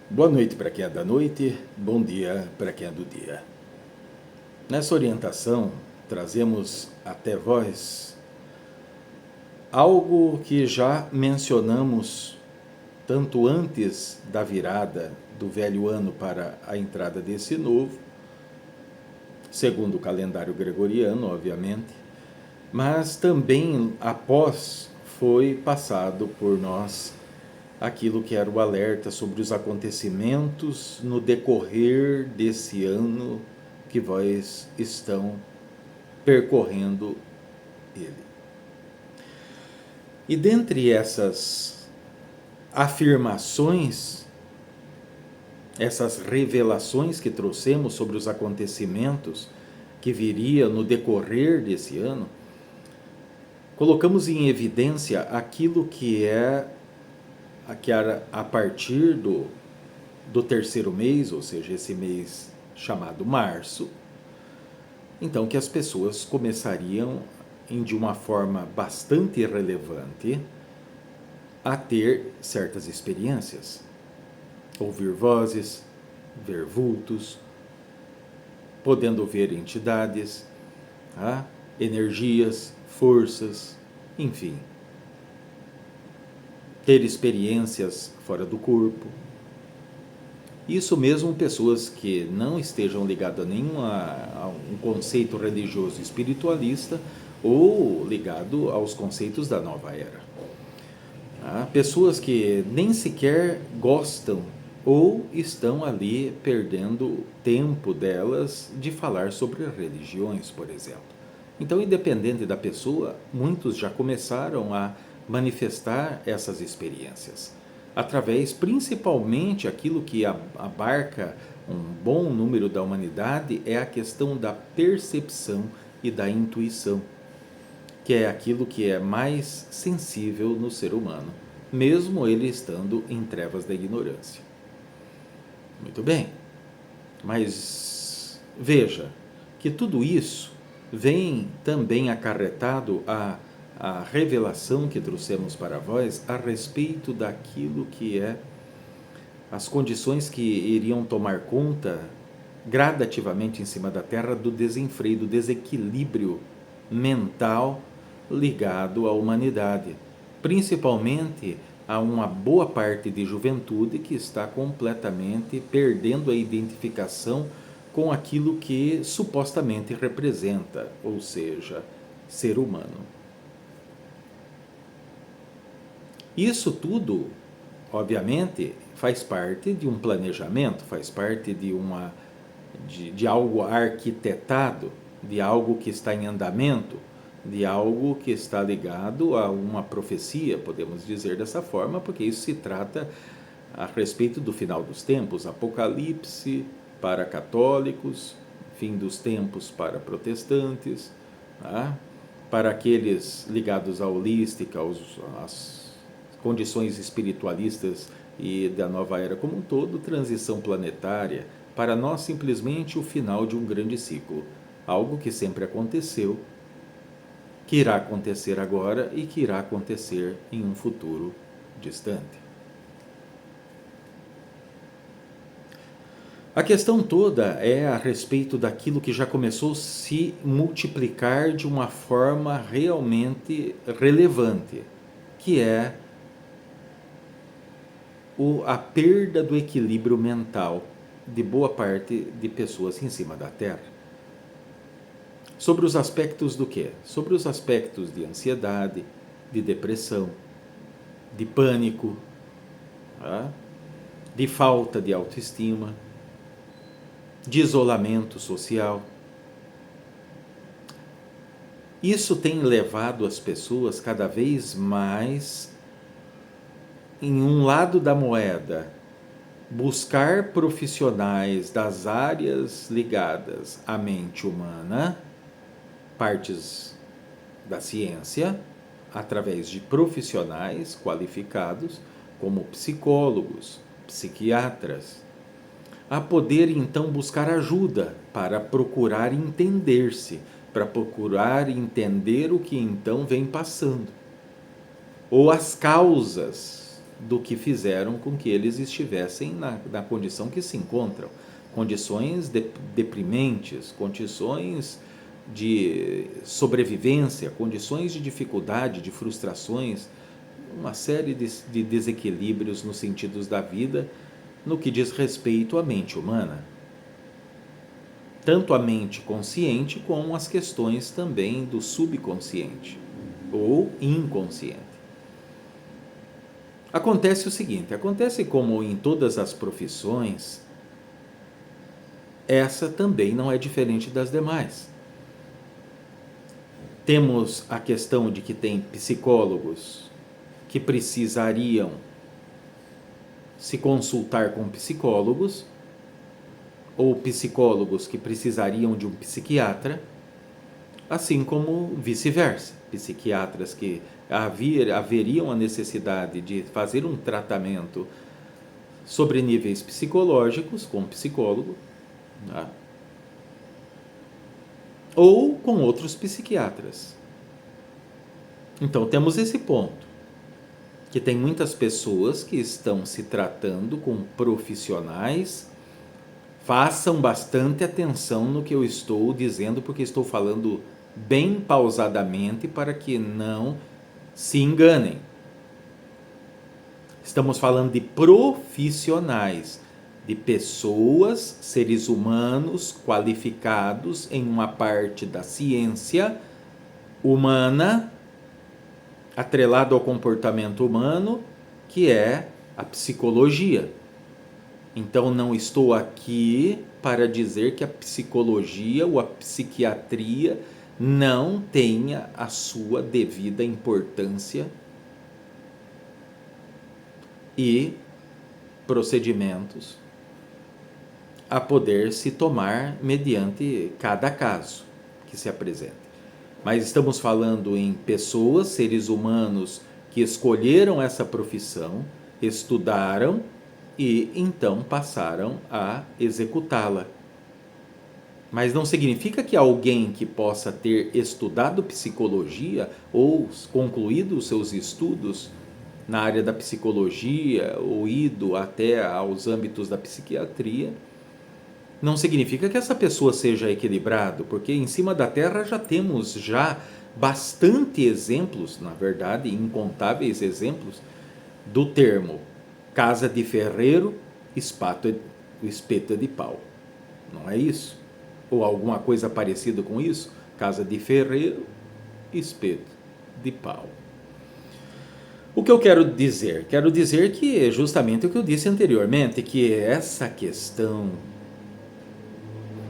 Boa noite para quem é da noite, bom dia para quem é do dia. Nessa orientação, trazemos até vós algo que já mencionamos tanto antes da virada do velho ano para a entrada desse novo, segundo o calendário gregoriano, obviamente, mas também após foi passado por nós aquilo que era o alerta sobre os acontecimentos no decorrer desse ano que vós estão percorrendo ele. E dentre essas afirmações, essas revelações que trouxemos sobre os acontecimentos que viria no decorrer desse ano, colocamos em evidência aquilo que era a partir do terceiro mês, ou seja, esse mês chamado março, então que as pessoas começariam, de uma forma bastante relevante, a ter certas experiências. Ouvir vozes, ver vultos, podendo ver entidades, energias, forças, enfim. Ter experiências fora do corpo. Isso mesmo pessoas que não estejam ligadas a um conceito religioso espiritualista ou ligado aos conceitos da nova era. Pessoas que nem sequer gostam ou estão ali perdendo tempo delas de falar sobre religiões, por exemplo. Então, independente da pessoa, muitos já começaram a manifestar essas experiências, através principalmente aquilo que abarca um bom número da humanidade é a questão da percepção e da intuição, que é aquilo que é mais sensível no ser humano, mesmo ele estando em trevas da ignorância. Muito bem, mas veja que tudo isso vem também acarretado a revelação que trouxemos para vós a respeito daquilo que é as condições que iriam tomar conta gradativamente em cima da Terra do desenfreio, do desequilíbrio mental ligado à humanidade, principalmente a uma boa parte de juventude que está completamente perdendo a identificação com aquilo que supostamente representa, ou seja, ser humano. Isso tudo, obviamente, faz parte de um planejamento, faz parte de algo arquitetado, de algo que está em andamento, de algo que está ligado a uma profecia, podemos dizer dessa forma, porque isso se trata a respeito do final dos tempos, Apocalipse para católicos, fim dos tempos para protestantes, para aqueles ligados à holística, às condições espiritualistas e da nova era como um todo, transição planetária, para nós simplesmente o final de um grande ciclo, algo que sempre aconteceu, que irá acontecer agora e que irá acontecer em um futuro distante. A questão toda é a respeito daquilo que já começou a se multiplicar de uma forma realmente relevante, que é a perda do equilíbrio mental de boa parte de pessoas em cima da Terra. Sobre os aspectos do quê? Sobre os aspectos de ansiedade, de depressão, de pânico, de falta de autoestima, de isolamento social. Isso tem levado as pessoas cada vez mais em um lado da moeda, buscar profissionais das áreas ligadas à mente humana, partes da ciência, através de profissionais qualificados, como psicólogos, psiquiatras, a poder então buscar ajuda para procurar entender-se, para procurar entender o que então vem passando, ou as causas do que fizeram com que eles estivessem na condição que se encontram. Condições deprimentes, condições de sobrevivência, condições de dificuldade, de frustrações, uma série de desequilíbrios nos sentidos da vida, no que diz respeito à mente humana. Tanto a mente consciente como as questões também do subconsciente ou inconsciente. Acontece o seguinte, acontece como em todas as profissões, essa também não é diferente das demais. Temos a questão de que tem psicólogos que precisariam se consultar com psicólogos, ou psicólogos que precisariam de um psiquiatra, assim como vice-versa. Psiquiatras que haveriam a necessidade de fazer um tratamento sobre níveis psicológicos com um psicólogo, né? Ou com outros psiquiatras. Então temos esse ponto, que tem muitas pessoas que estão se tratando com profissionais. Façam bastante atenção no que eu estou dizendo, porque estou falando bem pausadamente para que não se enganem. Estamos falando de profissionais, de pessoas, seres humanos qualificados em uma parte da ciência humana, atrelado ao comportamento humano, que é a psicologia. Então, não estou aqui para dizer que a psicologia ou a psiquiatria não tenha a sua devida importância e procedimentos a poder se tomar mediante cada caso que se apresenta. Mas estamos falando em pessoas, seres humanos que escolheram essa profissão, estudaram e então passaram a executá-la. Mas não significa que alguém que possa ter estudado psicologia ou concluído os seus estudos na área da psicologia ou ido até aos âmbitos da psiquiatria, não significa que essa pessoa seja equilibrado, porque em cima da Terra já temos bastante exemplos, na verdade, incontáveis exemplos, do termo casa de ferreiro, espeto é de pau. Não é isso? Ou alguma coisa parecida com isso? Casa de ferreiro, espeto de pau. O que eu quero dizer? Quero dizer que é justamente o que eu disse anteriormente, que essa questão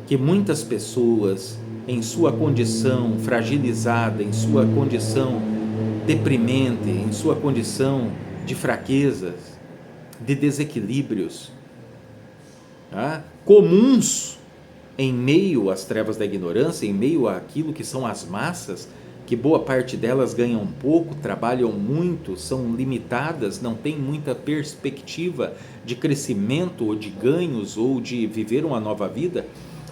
que muitas pessoas, em sua condição fragilizada, em sua condição deprimente, em sua condição de fraquezas, de desequilíbrios, comuns em meio às trevas da ignorância, em meio àquilo que são as massas, que boa parte delas ganham pouco, trabalham muito, são limitadas, não têm muita perspectiva de crescimento ou de ganhos ou de viver uma nova vida,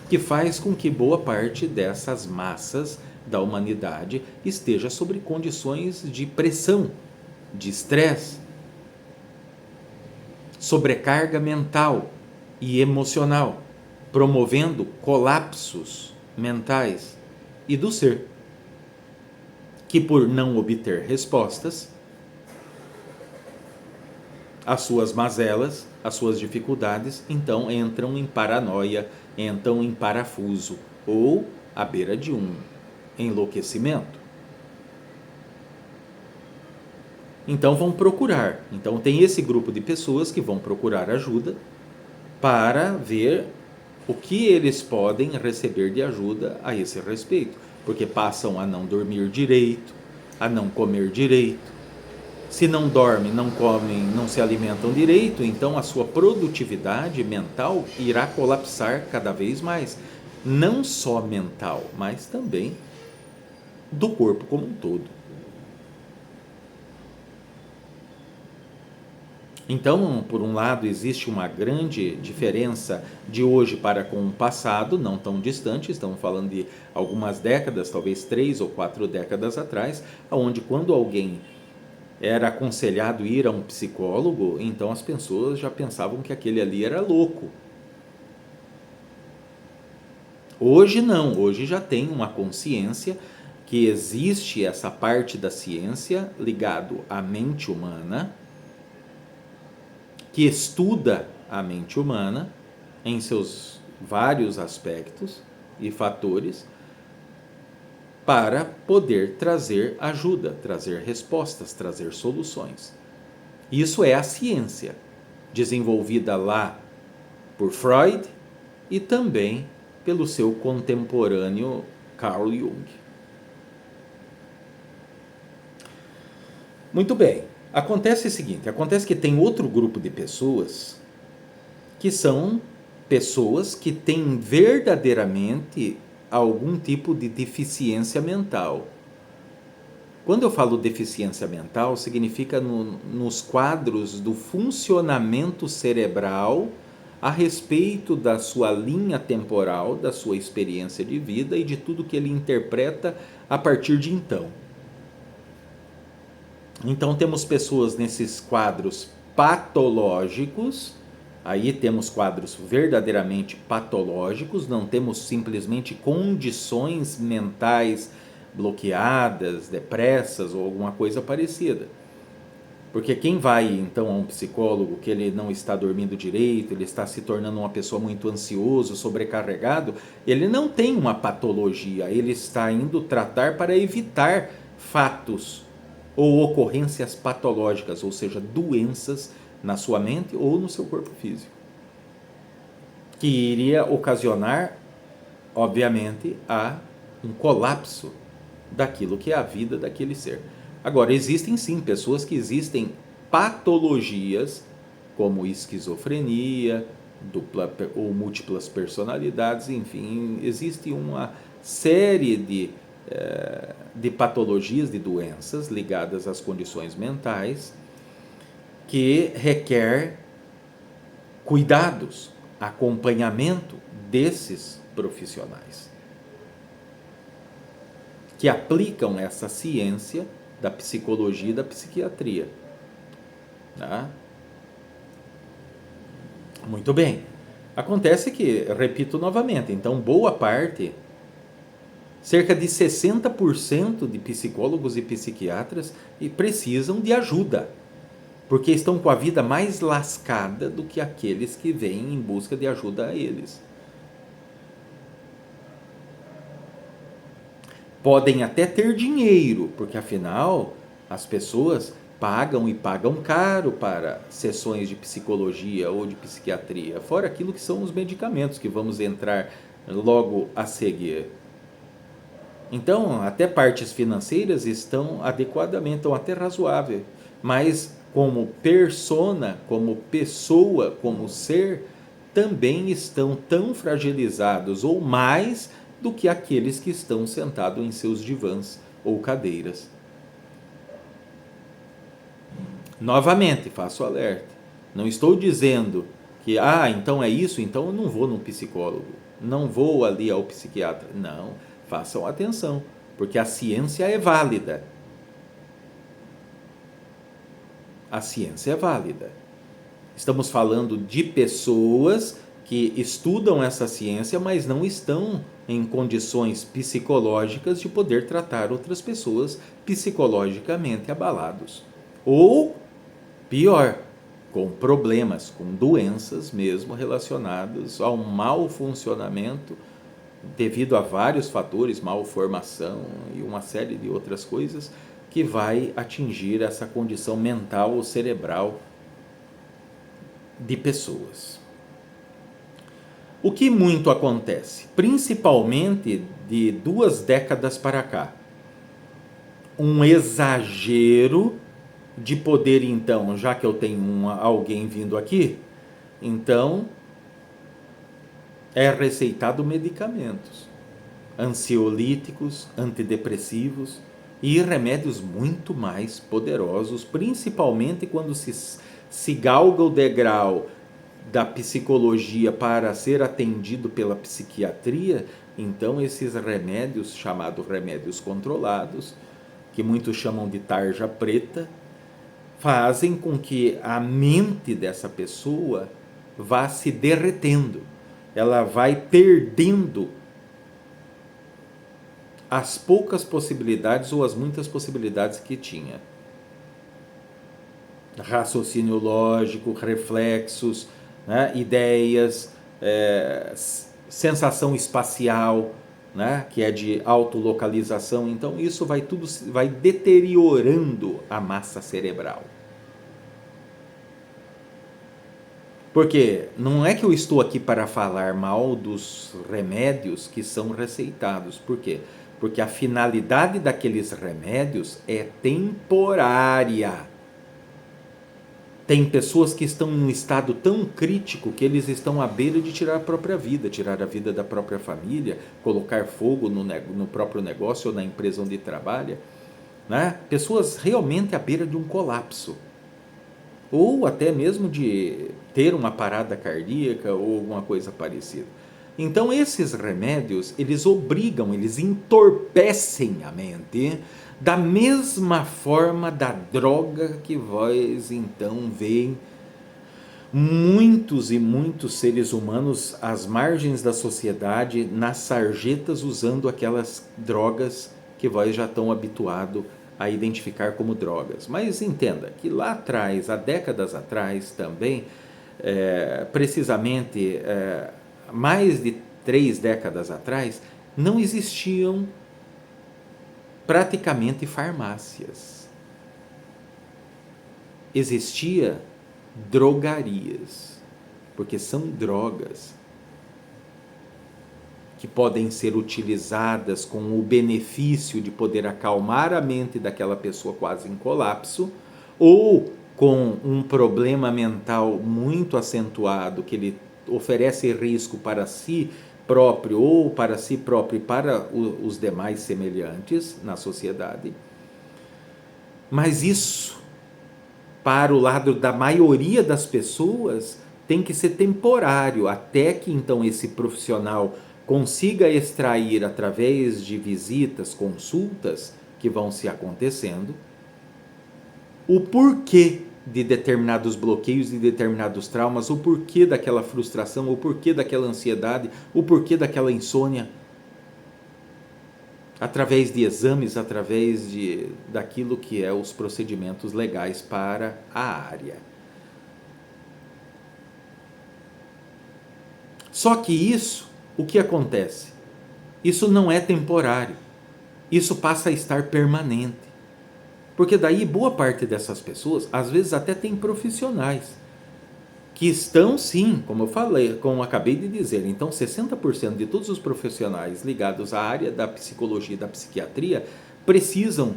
que faz com que boa parte dessas massas da humanidade esteja sobre condições de pressão, de estresse, sobrecarga mental e emocional, promovendo colapsos mentais e do ser, que por não obter respostas às suas mazelas, às suas dificuldades, então entram em paranoia, entram em parafuso ou à beira de um enlouquecimento. Então vão procurar. Então tem esse grupo de pessoas que vão procurar ajuda para ver o que eles podem receber de ajuda a esse respeito, porque passam a não dormir direito, a não comer direito. Se não dormem, não comem, não se alimentam direito, então a sua produtividade mental irá colapsar cada vez mais. Não só mental, mas também do corpo como um todo. Então, por um lado, existe uma grande diferença de hoje para com o passado, não tão distante, estamos falando de algumas décadas, talvez 3 ou 4 décadas atrás, onde quando alguém era aconselhado ir a um psicólogo, então as pessoas já pensavam que aquele ali era louco. Hoje não, hoje já tem uma consciência que existe essa parte da ciência ligado à mente humana, que estuda a mente humana em seus vários aspectos e fatores, para poder trazer ajuda, trazer respostas, trazer soluções. Isso é a ciência, desenvolvida lá por Freud e também pelo seu contemporâneo Carl Jung. Muito bem, acontece o seguinte, acontece que tem outro grupo de pessoas que são pessoas que têm verdadeiramente algum tipo de deficiência mental. Quando eu falo deficiência mental, significa nos quadros do funcionamento cerebral a respeito da sua linha temporal, da sua experiência de vida e de tudo que ele interpreta a partir de então. Então temos pessoas nesses quadros patológicos, aí temos quadros verdadeiramente patológicos, não temos simplesmente condições mentais bloqueadas, depressas ou alguma coisa parecida. Porque quem vai então a um psicólogo que ele não está dormindo direito, ele está se tornando uma pessoa muito ansioso, sobrecarregado, ele não tem uma patologia, ele está indo tratar para evitar fatos ou ocorrências patológicas, ou seja, doenças na sua mente ou no seu corpo físico, que iria ocasionar, obviamente, um colapso daquilo que é a vida daquele ser. Agora, existem sim pessoas que existem patologias como esquizofrenia, dupla ou múltiplas personalidades, enfim, existe uma série de patologias, de doenças ligadas às condições mentais que requer cuidados, acompanhamento desses profissionais que aplicam essa ciência da psicologia e da psiquiatria. Tá? Muito bem. Acontece que, repito novamente, então boa parte, cerca de 60% de psicólogos e psiquiatras precisam de ajuda, porque estão com a vida mais lascada do que aqueles que vêm em busca de ajuda a eles. Podem até ter dinheiro, porque afinal as pessoas pagam e pagam caro para sessões de psicologia ou de psiquiatria, fora aquilo que são os medicamentos que vamos entrar logo a seguir. Então, até partes financeiras estão adequadamente, estão até razoáveis, mas como persona, como pessoa, como ser, também estão tão fragilizados ou mais do que aqueles que estão sentados em seus divãs ou cadeiras. Novamente, faço alerta. Não estou dizendo que, então é isso, então eu não vou num psicólogo, não vou ali ao psiquiatra. Não, façam atenção, porque a ciência é válida. A ciência é válida. Estamos falando de pessoas que estudam essa ciência, mas não estão em condições psicológicas de poder tratar outras pessoas psicologicamente abalados. Ou, pior, com problemas, com doenças mesmo relacionadas ao mau funcionamento devido a vários fatores, malformação e uma série de outras coisas que vai atingir essa condição mental ou cerebral de pessoas. O que muito acontece, principalmente de 2 décadas para cá, um exagero de poder, então, já que eu tenho alguém vindo aqui, então é receitado medicamentos, ansiolíticos, antidepressivos e remédios muito mais poderosos, principalmente quando se galga o degrau da psicologia para ser atendido pela psiquiatria. Então esses remédios, chamados remédios controlados, que muitos chamam de tarja preta, fazem com que a mente dessa pessoa vá se derretendo, ela vai perdendo as poucas possibilidades ou as muitas possibilidades que tinha. Raciocínio lógico, reflexos, né, ideias, sensação espacial, né, que é de autolocalização. Então isso vai deteriorando a massa cerebral. Porque não é que eu estou aqui para falar mal dos remédios que são receitados. Por quê? Porque a finalidade daqueles remédios é temporária. Tem pessoas que estão em um estado tão crítico que eles estão à beira de tirar a própria vida, tirar a vida da própria família, colocar fogo no próprio negócio ou na empresa onde trabalha, né? Pessoas realmente à beira de um colapso. Ou até mesmo de ter uma parada cardíaca ou alguma coisa parecida. Então esses remédios, eles obrigam, eles entorpecem a mente da mesma forma da droga que vós então veem muitos e muitos seres humanos às margens da sociedade, nas sarjetas, usando aquelas drogas que vós já estão habituados a identificar como drogas. Mas entenda que lá atrás, há décadas atrás também, precisamente mais de 3 décadas atrás, não existiam praticamente farmácias. Existia drogarias, porque são drogas que podem ser utilizadas com o benefício de poder acalmar a mente daquela pessoa quase em colapso, ou com um problema mental muito acentuado que ele oferece risco para si próprio ou para si próprio e para os demais semelhantes na sociedade. Mas isso, para o lado da maioria das pessoas, tem que ser temporário, até que então esse profissional consiga extrair através de visitas, consultas que vão se acontecendo, o porquê de determinados bloqueios, de determinados traumas, o porquê daquela frustração, o porquê daquela ansiedade, o porquê daquela insônia, através de exames, através daquilo que é os procedimentos legais para a área. Só que isso, o que acontece? Isso não é temporário, isso passa a estar permanente. Porque daí boa parte dessas pessoas, às vezes até tem profissionais, que estão sim, como eu falei, como eu acabei de dizer, então 60% de todos os profissionais ligados à área da psicologia e da psiquiatria precisam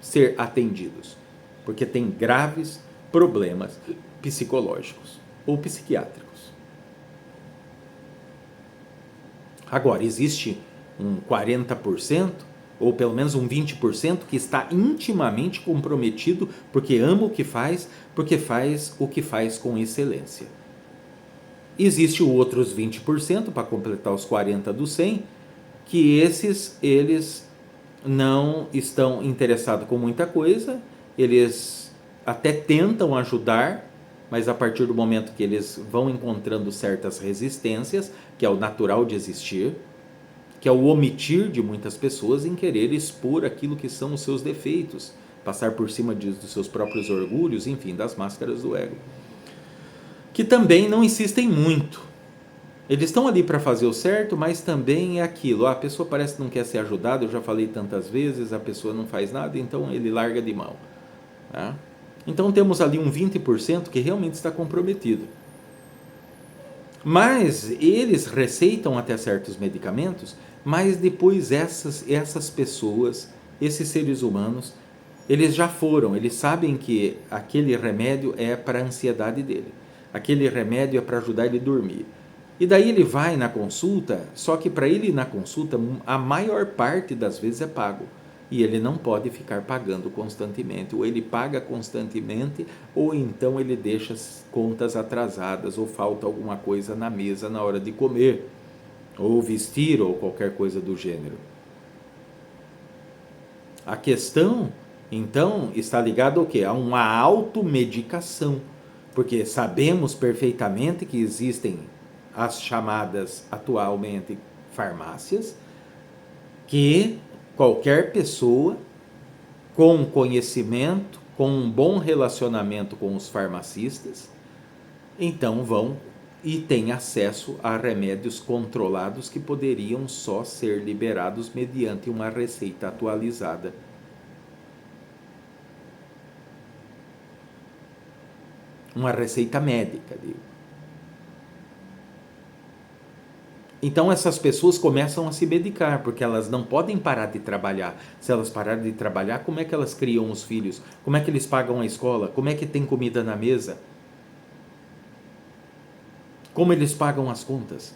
ser atendidos, porque tem graves problemas psicológicos ou psiquiátricos. Agora, existe um 40%, ou pelo menos um 20%, que está intimamente comprometido porque ama o que faz, porque faz o que faz com excelência. Existe outros 20%, para completar os 40% do 100%, que eles não estão interessados com muita coisa, eles até tentam ajudar, mas a partir do momento que eles vão encontrando certas resistências, que é o natural de existir, que é o omitir de muitas pessoas em querer expor aquilo que são os seus defeitos, passar por cima dos seus próprios orgulhos, enfim, das máscaras do ego, que também não insistem muito. Eles estão ali para fazer o certo, mas também é aquilo, a pessoa parece que não quer ser ajudada, eu já falei tantas vezes, a pessoa não faz nada, então ele larga de mão. Tá? Então temos ali um 20% que realmente está comprometido. Mas eles receitam até certos medicamentos, mas depois essas pessoas, esses seres humanos, eles já foram, eles sabem que aquele remédio é para a ansiedade dele, aquele remédio é para ajudar ele a dormir. E daí ele vai na consulta, só que para ele ir na consulta, a maior parte das vezes é pago. E ele não pode ficar pagando constantemente, ou ele paga constantemente, ou então ele deixa as contas atrasadas, ou falta alguma coisa na mesa na hora de comer, ou vestir, ou qualquer coisa do gênero. A questão Então, está ligado ao quê? A uma automedicação, porque sabemos perfeitamente que existem as chamadas atualmente farmácias, que qualquer pessoa com conhecimento, com um bom relacionamento com os farmacistas, então vão e têm acesso a remédios controlados que poderiam só ser liberados mediante uma receita atualizada. Uma receita médica, digo. Então essas pessoas começam a se medicar, porque elas não podem parar de trabalhar. Se elas pararem de trabalhar, como é que elas criam os filhos? Como é que eles pagam a escola? Como é que tem comida na mesa? Como eles pagam as contas?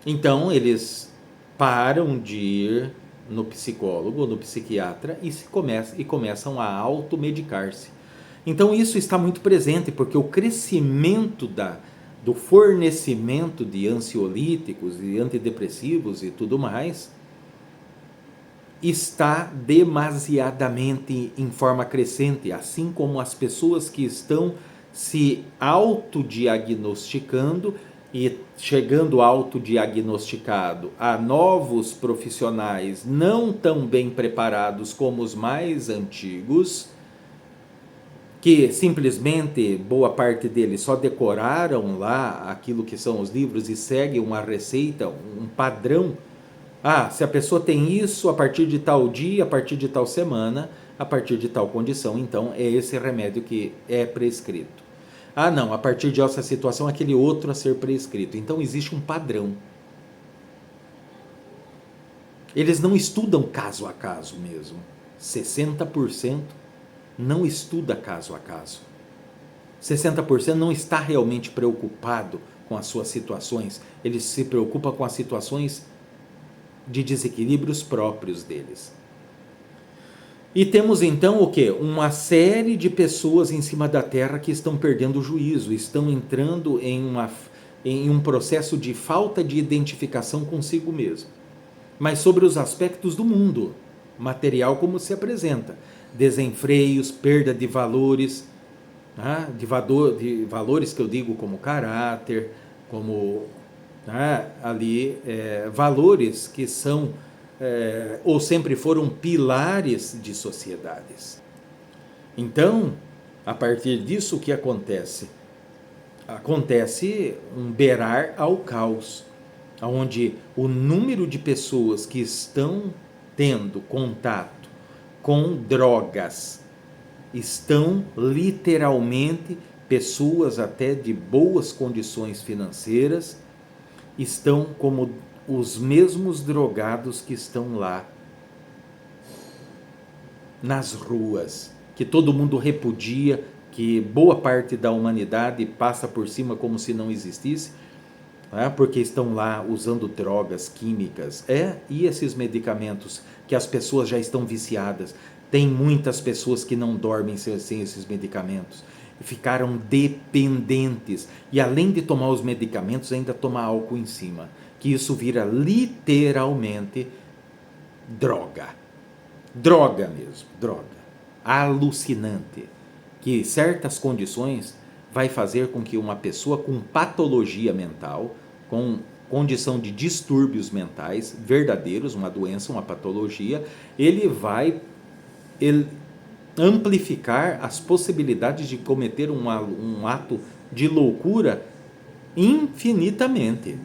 Então eles param de ir no psicólogo ou no psiquiatra e começam a automedicar-se. Então isso está muito presente, porque o crescimento do fornecimento de ansiolíticos e antidepressivos e tudo mais está demasiadamente em forma crescente, assim como as pessoas que estão se autodiagnosticando e chegando autodiagnosticado a novos profissionais não tão bem preparados como os mais antigos, que simplesmente boa parte deles só decoraram lá aquilo que são os livros e seguem uma receita, um padrão. Ah, se a pessoa tem isso a partir de tal dia, a partir de tal semana, a partir de tal condição, então é esse remédio que é prescrito. Ah, não, a partir de essa situação, aquele outro a ser prescrito. Então existe um padrão. Eles não estudam caso a caso mesmo. 60% não estuda caso a caso. 60% não está realmente preocupado com as suas situações. Ele se preocupa com as situações de desequilíbrios próprios deles. E temos então o quê? Uma série de pessoas em cima da Terra que estão perdendo o juízo, estão entrando em um processo de falta de identificação consigo mesmo. Mas sobre os aspectos do mundo material como se apresenta. Desenfreios, perda de valores, de valores que eu digo como caráter, como valores que são ou sempre foram pilares de sociedades. Então, a partir disso, o que acontece? Acontece um beirar ao caos, onde o número de pessoas que estão tendo contato com drogas estão literalmente, pessoas até de boas condições financeiras, estão como os mesmos drogados que estão lá nas ruas, que todo mundo repudia, que boa parte da humanidade passa por cima como se não existisse, porque estão lá usando drogas químicas, e esses medicamentos que as pessoas já estão viciadas. Tem muitas pessoas que não dormem sem esses medicamentos, ficaram dependentes, e além de tomar os medicamentos, ainda tomar álcool em cima, que isso vira literalmente droga. Droga mesmo, droga. Alucinante. Que certas condições vai fazer com que uma pessoa com patologia mental, com condição de distúrbios mentais verdadeiros, uma doença, uma patologia, ele vai amplificar as possibilidades de cometer um ato de loucura infinitamente.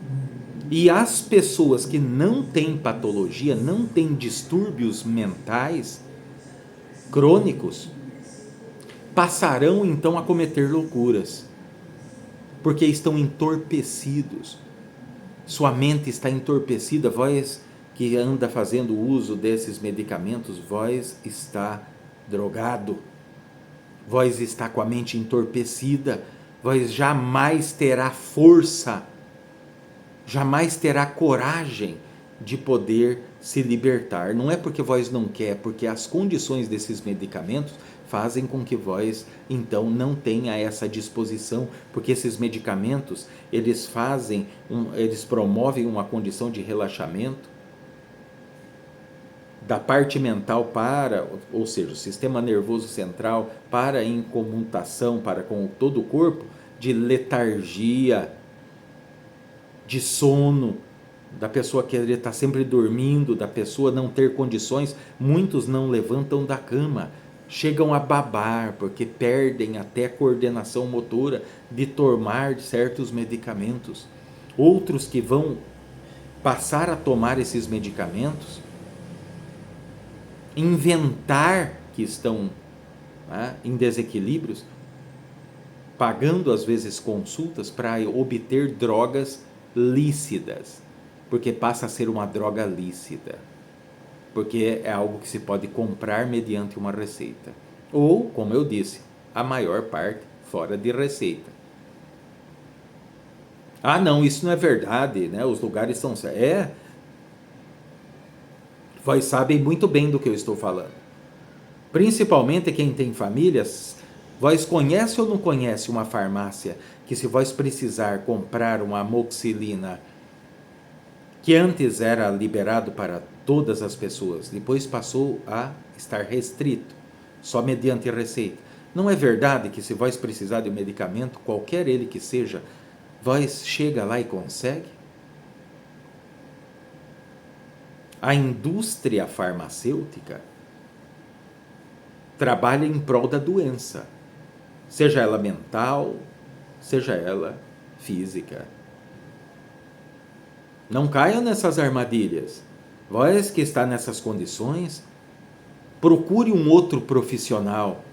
E as pessoas que não têm patologia, não têm distúrbios mentais crônicos, passarão então a cometer loucuras, porque estão entorpecidos. Sua mente está entorpecida, vós que anda fazendo uso desses medicamentos, vós está drogado, vós está com a mente entorpecida, vós jamais terá força, jamais terá coragem de poder se libertar. Não é porque vós não quer, porque as condições desses medicamentos fazem com que vós então não tenha essa disposição, porque esses medicamentos eles promovem uma condição de relaxamento, da parte mental para, ou seja, o sistema nervoso central para em comutação para com todo o corpo, de letargia, de sono, da pessoa querer estar sempre dormindo, da pessoa não ter condições. Muitos não levantam da cama, chegam a babar porque perdem até a coordenação motora de tomar certos medicamentos. Outros que vão passar a tomar esses medicamentos, inventar que estão em desequilíbrios, pagando às vezes consultas para obter drogas lícitas, porque passa a ser uma droga lícita, porque é algo que se pode comprar mediante uma receita, ou, como eu disse, a maior parte fora de receita. Ah, não, isso não é verdade, né? Os lugares são... Vós sabem muito bem do que eu estou falando. Principalmente quem tem famílias, vós conhece ou não conhece uma farmácia que, se vós precisar comprar uma amoxicilina, que antes era liberado para todas as pessoas, depois passou a estar restrito, só mediante receita. Não é verdade que, se vós precisar de um medicamento, qualquer ele que seja, vós chega lá e consegue? A indústria farmacêutica trabalha em prol da doença, seja ela mental, seja ela física. Não caiam nessas armadilhas. Vós que está nessas condições, procure um outro profissional.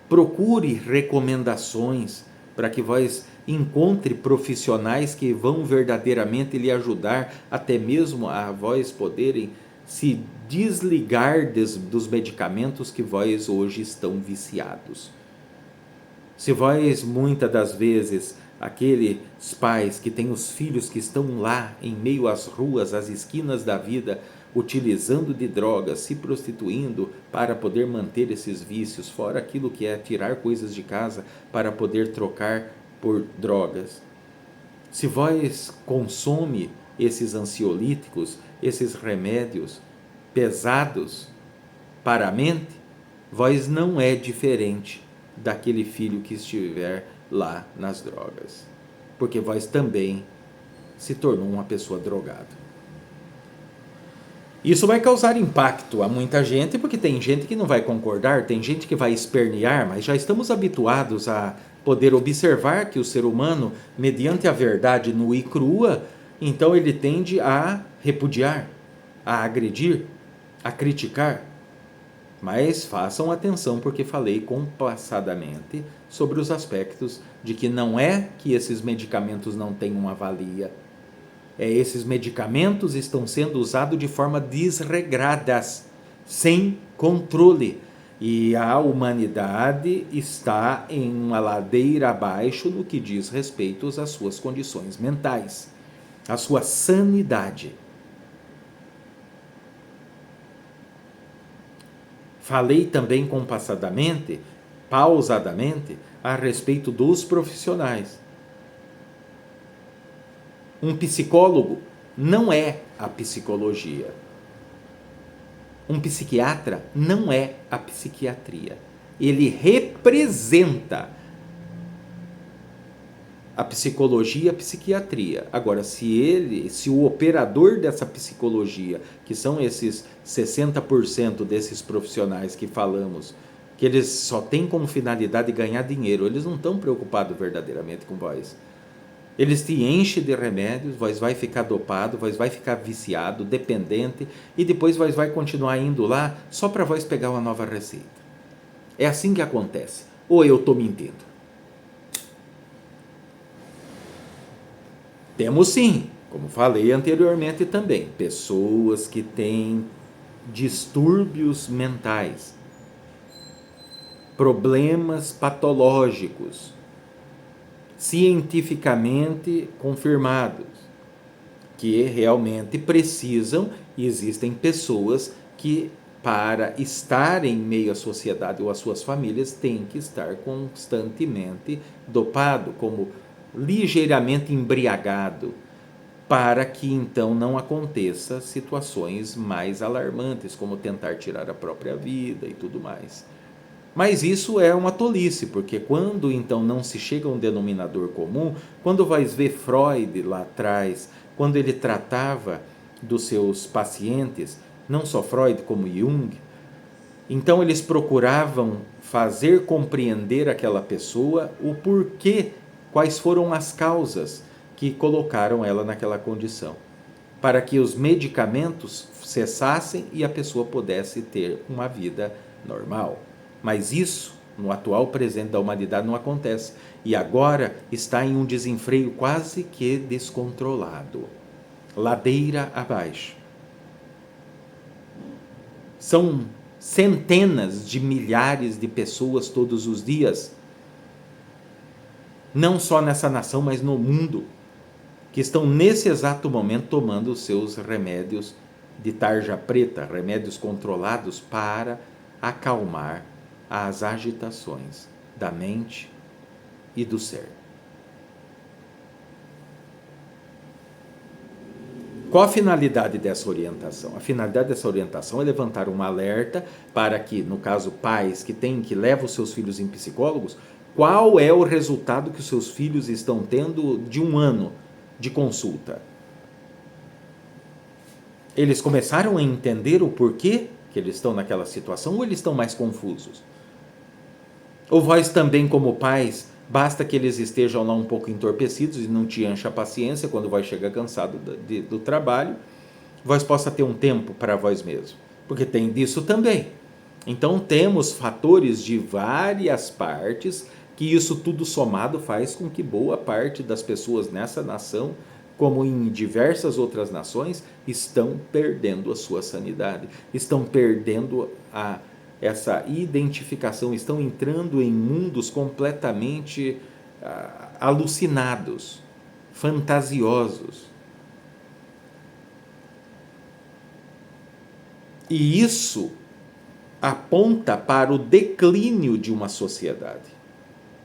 Procure recomendações para que vós encontre profissionais que vão verdadeiramente lhe ajudar, até mesmo a vós poderem se desligar dos medicamentos que vós hoje estão viciados. Se vós, muitas das vezes, aqueles pais que têm os filhos que estão lá em meio às ruas, às esquinas da vida, utilizando de drogas, se prostituindo para poder manter esses vícios, fora aquilo que é tirar coisas de casa para poder trocar por drogas. Se vós consome esses ansiolíticos, esses remédios pesados para a mente, vós não é diferente daquele filho que estiver lá nas drogas, porque vós também se tornou uma pessoa drogada. Isso vai causar impacto a muita gente, porque tem gente que não vai concordar, tem gente que vai espernear, mas já estamos habituados a poder observar que o ser humano, mediante a verdade nua e crua, então ele tende a repudiar, a agredir, a criticar. Mas façam atenção, porque falei compassadamente sobre os aspectos de que não é que esses medicamentos não têm uma valia. Esses medicamentos estão sendo usados de forma desregrada, sem controle. E a humanidade está em uma ladeira abaixo no que diz respeito às suas condições mentais, à sua sanidade. Falei também compassadamente, pausadamente, a respeito dos profissionais. Um psicólogo não é a psicologia. Um psiquiatra não é a psiquiatria. Ele representa a psicologia e a psiquiatria. Agora, se o operador dessa psicologia, que são esses 60% desses profissionais que falamos, que eles só têm como finalidade ganhar dinheiro, eles não estão preocupados verdadeiramente com vós. Eles te enchem de remédios, vós vai ficar dopado, vós vai ficar viciado, dependente, e depois vós vai continuar indo lá só para vós pegar uma nova receita. É assim que acontece. Ou eu estou mentindo? Temos sim, como falei anteriormente também, pessoas que têm distúrbios mentais, problemas patológicos, cientificamente confirmados, que realmente precisam, e existem pessoas que, para estar em meio à sociedade ou às suas famílias, têm que estar constantemente dopado, como ligeiramente embriagado, para que então não aconteça situações mais alarmantes, como tentar tirar a própria vida e tudo mais. Mas isso é uma tolice, porque quando então não se chega a um denominador comum, quando vais ver Freud lá atrás, quando ele tratava dos seus pacientes, não só Freud como Jung, então eles procuravam fazer compreender àquela pessoa o porquê, quais foram as causas que colocaram ela naquela condição, para que os medicamentos cessassem e a pessoa pudesse ter uma vida normal. Mas isso, no atual presente da humanidade, não acontece. E agora está em um desenfreio quase que descontrolado. Ladeira abaixo. São centenas de milhares de pessoas todos os dias, não só nessa nação, mas no mundo, que estão nesse exato momento tomando os seus remédios de tarja preta, remédios controlados para acalmar as agitações da mente e do ser. Qual a finalidade dessa orientação? A finalidade dessa orientação é levantar um alerta para que, no caso, pais que levam os seus filhos em psicólogos, qual é o resultado que os seus filhos estão tendo de um ano de consulta? Eles começaram a entender o porquê que eles estão naquela situação ou eles estão mais confusos? Ou vós também, como pais, basta que eles estejam lá um pouco entorpecidos e não te encha a paciência quando vai chegar cansado do trabalho, vós possa ter um tempo para vós mesmos, porque tem disso também. Então temos fatores de várias partes que isso tudo somado faz com que boa parte das pessoas nessa nação, como em diversas outras nações, estão perdendo a sua sanidade, estão perdendo essa identificação, estão entrando em mundos completamente alucinados, fantasiosos. E isso aponta para o declínio de uma sociedade,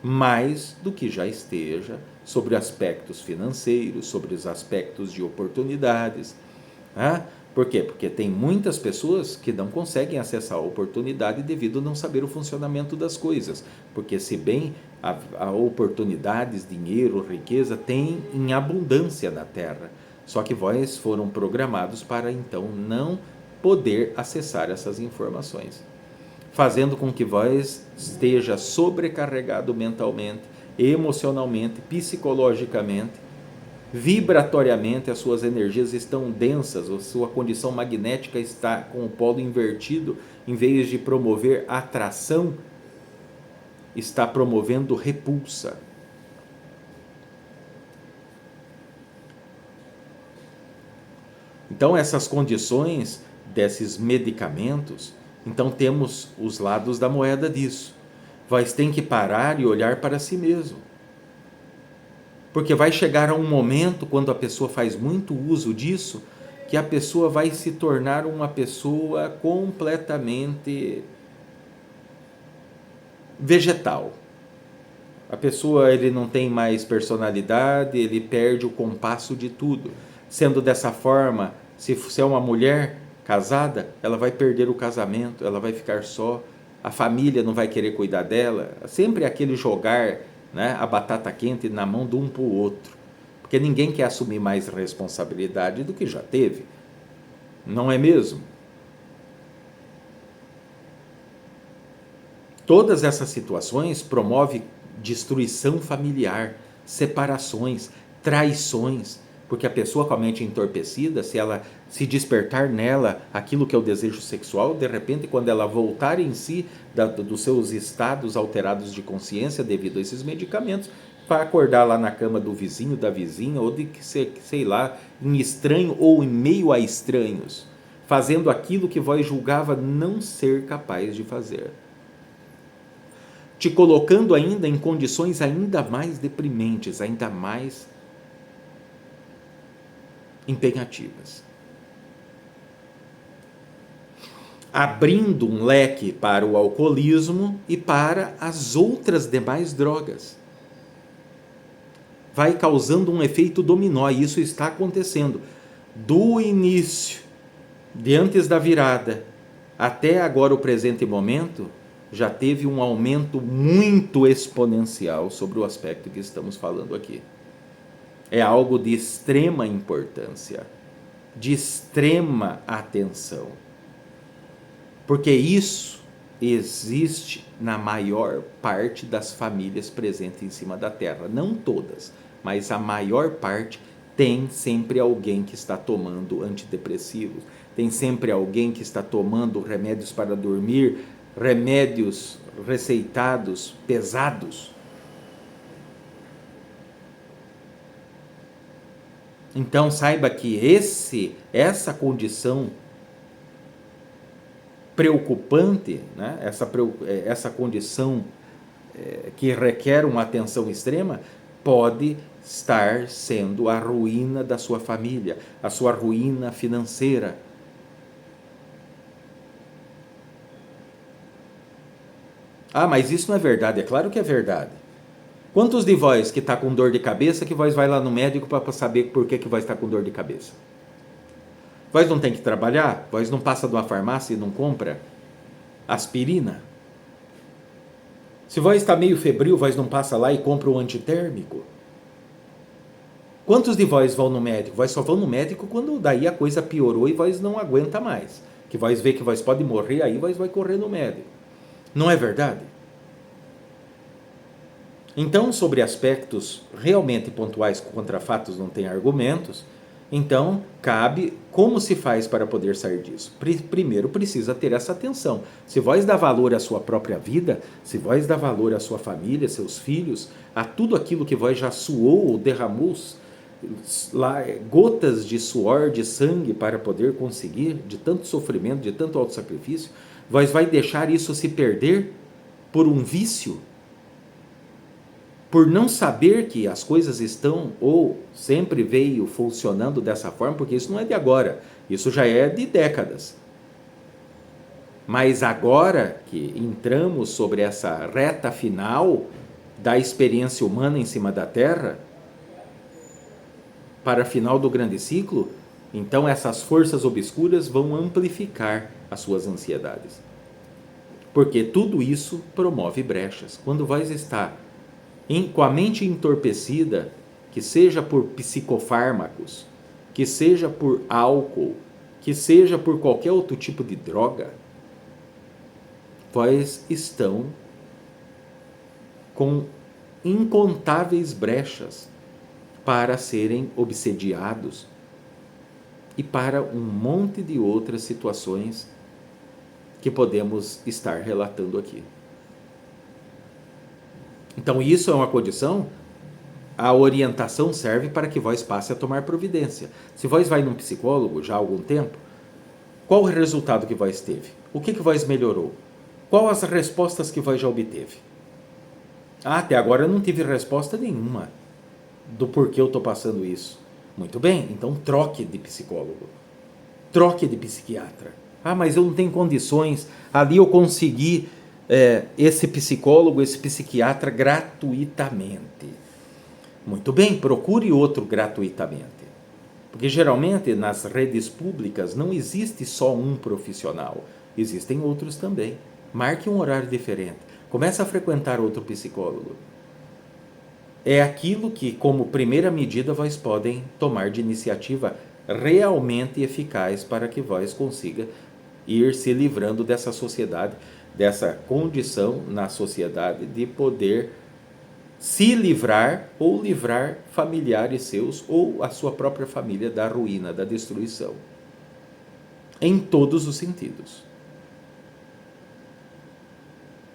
mais do que já esteja sobre aspectos financeiros, sobre os aspectos de oportunidades. Por quê? Porque tem muitas pessoas que não conseguem acessar a oportunidade devido a não saber o funcionamento das coisas. Porque se bem a oportunidades, dinheiro, riqueza, tem em abundância na Terra. Só que vós foram programados para então não poder acessar essas informações, fazendo com que vós esteja sobrecarregado mentalmente, emocionalmente, psicologicamente, vibratoriamente, as suas energias estão densas, a sua condição magnética está com o polo invertido, em vez de promover atração, está promovendo repulsa. Então essas condições desses medicamentos, então temos os lados da moeda disso. Vós tem que parar e olhar para si mesmo. Porque vai chegar a um momento, quando a pessoa faz muito uso disso, que a pessoa vai se tornar uma pessoa completamente vegetal. A pessoa, ele não tem mais personalidade, ele perde o compasso de tudo. Sendo dessa forma, se é uma mulher casada, ela vai perder o casamento, ela vai ficar só, a família não vai querer cuidar dela. Sempre aquele jogar, né, a batata quente na mão de um para o outro, porque ninguém quer assumir mais responsabilidade do que já teve, não é mesmo? Todas essas situações promovem destruição familiar, separações, traições, porque a pessoa com a mente entorpecida, se ela se despertar nela aquilo que é o desejo sexual, de repente, quando ela voltar em si dos seus estados alterados de consciência devido a esses medicamentos, vai acordar lá na cama do vizinho, da vizinha, ou de, sei lá, em estranho ou em meio a estranhos, fazendo aquilo que vós julgava não ser capaz de fazer, te colocando ainda em condições ainda mais deprimentes, ainda mais empenhativas, abrindo um leque para o alcoolismo e para as outras demais drogas. vai causando um efeito dominó, e isso está acontecendo. Do início, de antes da virada, até agora o presente momento, já teve um aumento muito exponencial sobre o aspecto que estamos falando aqui. É algo de extrema importância, de extrema atenção, porque isso existe na maior parte das famílias presentes em cima da Terra. Não todas, mas a maior parte tem sempre alguém que está tomando antidepressivos, tem sempre alguém que está tomando remédios para dormir, remédios receitados pesados. Então saiba que essa condição preocupante, né? essa condição que requer uma atenção extrema, pode estar sendo a ruína da sua família, a sua ruína financeira. Ah, mas isso não é verdade. É claro que é verdade. Quantos de vós que está com dor de cabeça que vós vai lá no médico para saber por que vós está com dor de cabeça? Vós não tem que trabalhar? Vós não passa de uma farmácia e não compra aspirina? Se vós está meio febril, vós não passa lá e compra um antitérmico? Quantos de vós vão no médico? Vós só vão no médico quando daí a coisa piorou e vós não aguenta mais. Que vós vê que vós pode morrer, aí vós vai correr no médico. Não é verdade? Então, sobre aspectos realmente pontuais contra fatos não tem argumentos, então cabe como se faz para poder sair disso. Primeiro precisa ter essa atenção. Se vós dá valor à sua própria vida, se vós dá valor à sua família, seus filhos, a tudo aquilo que vós já suou ou derramou lá, gotas de suor, de sangue para poder conseguir, de tanto sofrimento, de tanto autossacrifício, vós vai deixar isso se perder por um vício? Por não saber que as coisas estão ou sempre veio funcionando dessa forma, porque isso não é de agora, isso já é de décadas. Mas agora que entramos sobre essa reta final da experiência humana em cima da Terra, para a final do grande ciclo, então essas forças obscuras vão amplificar as suas ansiedades. Porque tudo isso promove brechas. Quando vais estar com a mente entorpecida, que seja por psicofármacos, que seja por álcool, que seja por qualquer outro tipo de droga, vós estão com incontáveis brechas para serem obsediados e para um monte de outras situações que podemos estar relatando aqui. Então isso é uma condição, a orientação serve para que vós passe a tomar providência. Se vós vai num psicólogo já há algum tempo, qual o resultado que vós teve? O que vós melhorou? Qual as respostas que vós já obteve? Até agora eu não tive resposta nenhuma do porquê eu estou passando isso. Muito bem, então troque de psicólogo, troque de psiquiatra. Ah, mas eu não tenho condições, ali eu consegui esse psicólogo, esse psiquiatra gratuitamente. Muito bem, procure outro gratuitamente. Porque geralmente nas redes públicas não existe só um profissional, existem outros também. Marque um horário diferente, comece a frequentar outro psicólogo. É aquilo que, como primeira medida, vós podem tomar de iniciativa realmente eficaz para que vós consiga ir se livrando dessa sociedade, dessa condição na sociedade de poder se livrar ou livrar familiares seus ou a sua própria família da ruína, da destruição. Em todos os sentidos.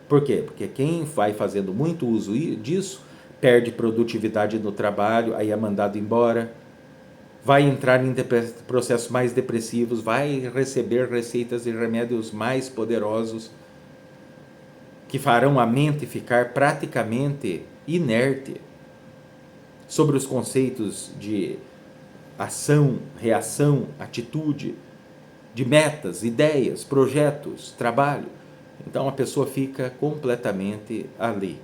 Por quê? Porque quem vai fazendo muito uso disso, perde produtividade no trabalho, aí é mandado embora, vai entrar em processos mais depressivos, vai receber receitas e remédios mais poderosos, que farão a mente ficar praticamente inerte sobre os conceitos de ação, reação, atitude, de metas, ideias, projetos, trabalho. Então a pessoa fica completamente ali,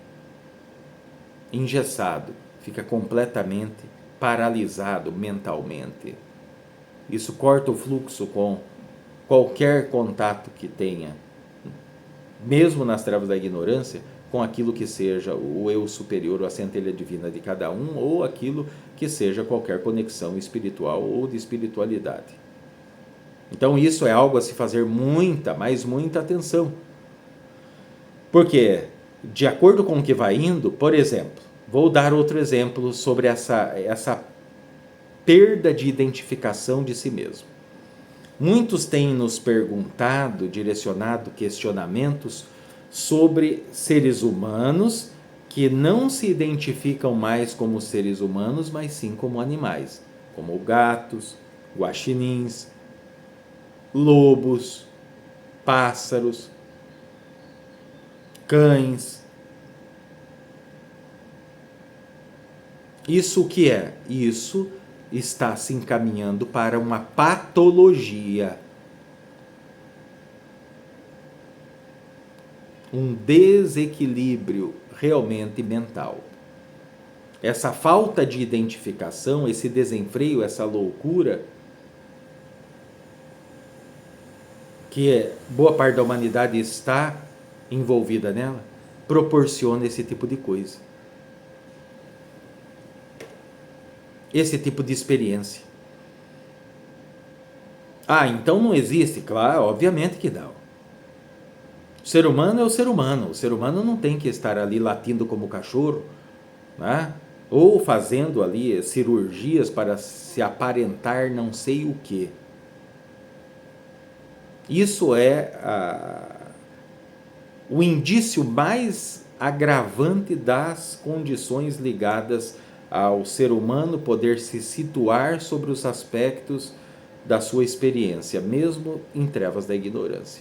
engessado, fica completamente paralisado mentalmente. Isso corta o fluxo com qualquer contato que tenha, mesmo nas trevas da ignorância, com aquilo que seja o eu superior, ou a centelha divina de cada um, ou aquilo que seja qualquer conexão espiritual ou de espiritualidade. Então isso é algo a se fazer muita, mas muita atenção. Porque, de acordo com o que vai indo, por exemplo, vou dar outro exemplo sobre essa perda de identificação de si mesmo. Muitos têm nos perguntado, direcionado questionamentos sobre seres humanos que não se identificam mais como seres humanos, mas sim como animais, como gatos, guaxinins, lobos, pássaros, cães. Isso o que é? Isso está se encaminhando para uma patologia, um desequilíbrio realmente mental. Essa falta de identificação, esse desenfreio, essa loucura, que boa parte da humanidade está envolvida nela, proporciona esse tipo de coisa. Esse tipo de experiência. Ah, então não existe? Claro, obviamente que não. O ser humano é o ser humano. O ser humano não tem que estar ali latindo como cachorro, né? Ou fazendo ali cirurgias para se aparentar não sei o quê. Isso é o indício mais agravante das condições ligadas ao ser humano poder se situar sobre os aspectos da sua experiência, mesmo em trevas da ignorância.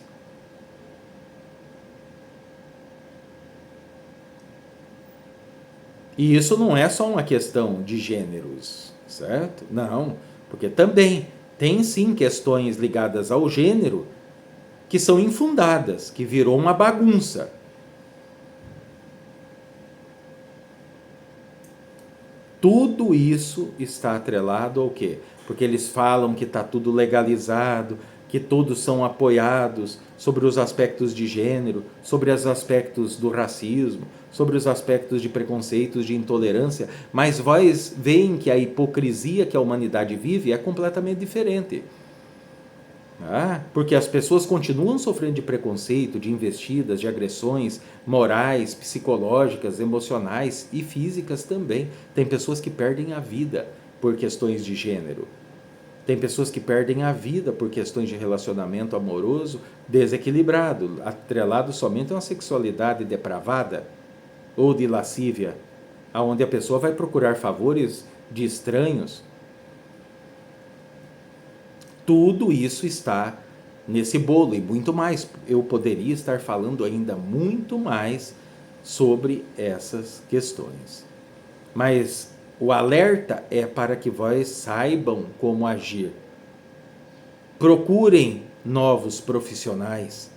E isso não é só uma questão de gêneros, certo? Não, porque também tem sim questões ligadas ao gênero que são infundadas, que virou uma bagunça. Tudo isso está atrelado ao quê? Porque eles falam que está tudo legalizado, que todos são apoiados sobre os aspectos de gênero, sobre os aspectos do racismo, sobre os aspectos de preconceitos, de intolerância, mas vós veem que a hipocrisia que a humanidade vive é completamente diferente. Porque as pessoas continuam sofrendo de preconceito, de investidas, de agressões morais, psicológicas, emocionais e físicas também. Tem pessoas que perdem a vida por questões de gênero. Tem pessoas que perdem a vida por questões de relacionamento amoroso desequilibrado, atrelado somente a uma sexualidade depravada ou de lascívia, onde a pessoa vai procurar favores de estranhos. Tudo isso está nesse bolo e muito mais. Eu poderia estar falando ainda muito mais sobre essas questões. Mas o alerta é para que vós saibam como agir. Procurem novos profissionais.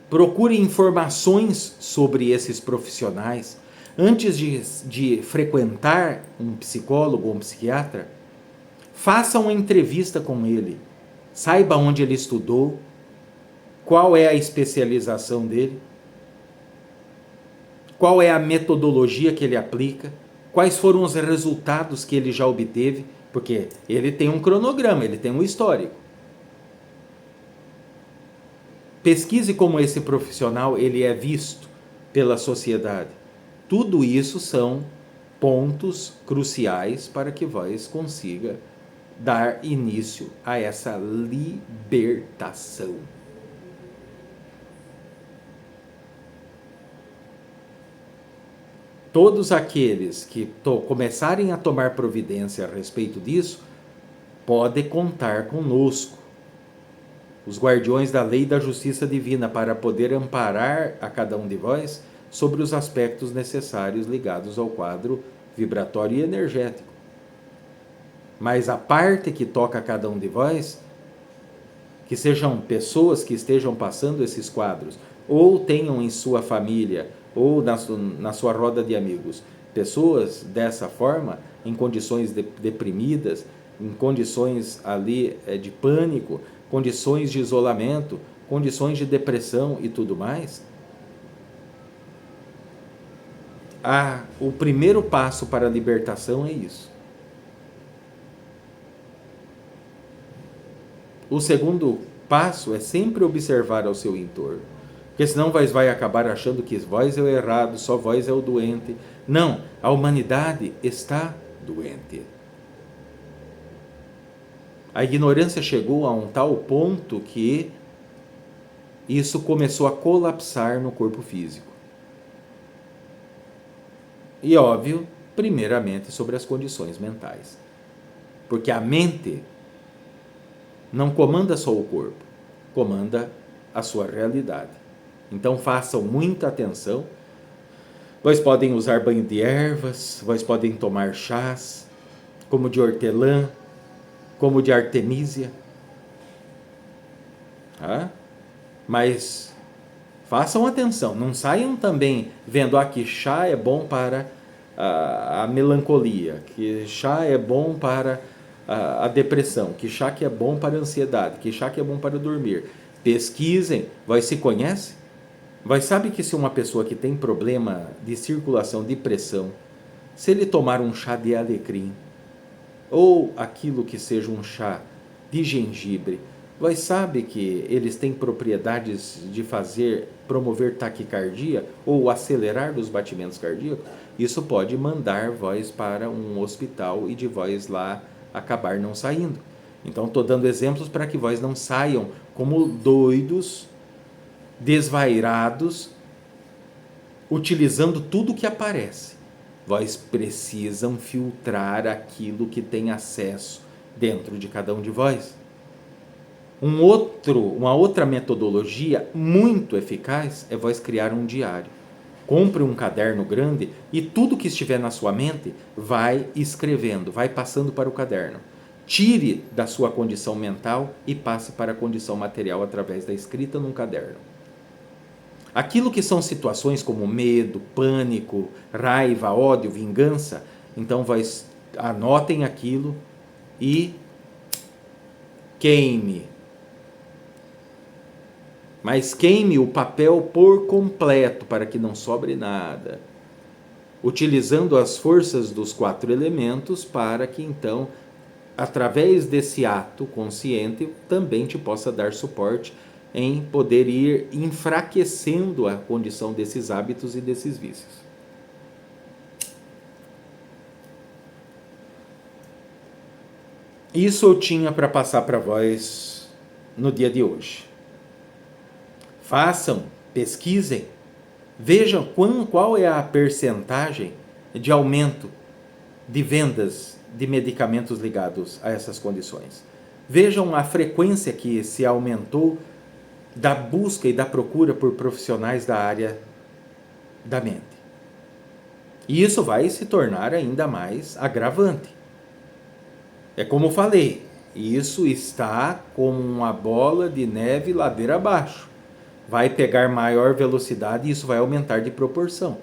Procurem informações sobre esses profissionais. Antes de frequentar um psicólogo ou um psiquiatra, faça uma entrevista com ele. Saiba onde ele estudou, qual é a especialização dele, qual é a metodologia que ele aplica, quais foram os resultados que ele já obteve, porque ele tem um cronograma, ele tem um histórico. Pesquise como esse profissional ele é visto pela sociedade. Tudo isso são pontos cruciais para que vós consiga dar início a essa libertação. Todos aqueles que começarem a tomar providência a respeito disso, podem contar conosco, os guardiões da lei e da justiça divina, para poder amparar a cada um de vós sobre os aspectos necessários ligados ao quadro vibratório e energético. Mas a parte que toca a cada um de vós, que sejam pessoas que estejam passando esses quadros, ou tenham em sua família ou na sua roda de amigos, pessoas dessa forma, em condições deprimidas, em condições ali de pânico, condições de isolamento, condições de depressão e tudo mais, o primeiro passo para a libertação é isso. O segundo passo é sempre observar ao seu entorno, porque senão vai acabar achando que vós é o errado, só vós é o doente. Não, a humanidade está doente. A ignorância chegou a um tal ponto que isso começou a colapsar no corpo físico. E óbvio, primeiramente sobre as condições mentais. Porque a mente não comanda só o corpo, comanda a sua realidade. Então façam muita atenção. Vocês podem usar banho de ervas, vocês podem tomar chás, como de hortelã, como de artemisia. Mas façam atenção, não saiam também vendo que chá é bom para a melancolia, que chá é bom para a depressão, que chá que é bom para a ansiedade, que chá que é bom para dormir. Pesquisem, vai se conhece? Vai sabe que se uma pessoa que tem problema de circulação, de pressão, se ele tomar um chá de alecrim, ou aquilo que seja um chá de gengibre, vai sabe que eles têm propriedades de promover taquicardia ou acelerar os batimentos cardíacos? Isso pode mandar vós para um hospital e de vós lá acabar não saindo. Então estou dando exemplos para que vós não saiam como doidos, desvairados, utilizando tudo que aparece. Vós precisam filtrar aquilo que tem acesso dentro de cada um de vós. Uma outra metodologia muito eficaz é vós criar um diário. Compre um caderno grande e tudo que estiver na sua mente vai escrevendo, vai passando para o caderno. Tire da sua condição mental e passe para a condição material através da escrita num caderno. Aquilo que são situações como medo, pânico, raiva, ódio, vingança, então anotem aquilo e queime. Mas queime o papel por completo para que não sobre nada, utilizando as forças dos 4 elementos para que então, através desse ato consciente, também te possa dar suporte em poder ir enfraquecendo a condição desses hábitos e desses vícios. Isso eu tinha para passar para vós no dia de hoje. Façam, pesquisem, vejam qual é a percentagem de aumento de vendas de medicamentos ligados a essas condições. Vejam a frequência que se aumentou da busca e da procura por profissionais da área da mente. E isso vai se tornar ainda mais agravante. É como falei, isso está como uma bola de neve ladeira abaixo. Vai pegar maior velocidade e isso vai aumentar de proporção.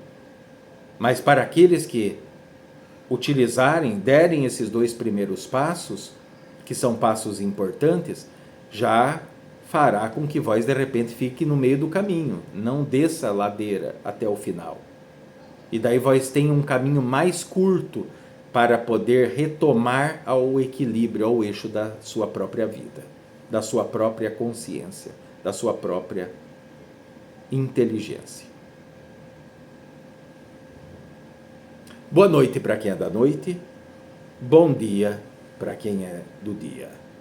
Mas para aqueles que derem esses 2 primeiros passos, que são passos importantes, já fará com que vós de repente fique no meio do caminho, não desça a ladeira até o final. E daí vós tenham um caminho mais curto para poder retomar ao equilíbrio, ao eixo da sua própria vida, da sua própria consciência, da sua própria inteligência. Boa noite para quem é da noite, bom dia para quem é do dia.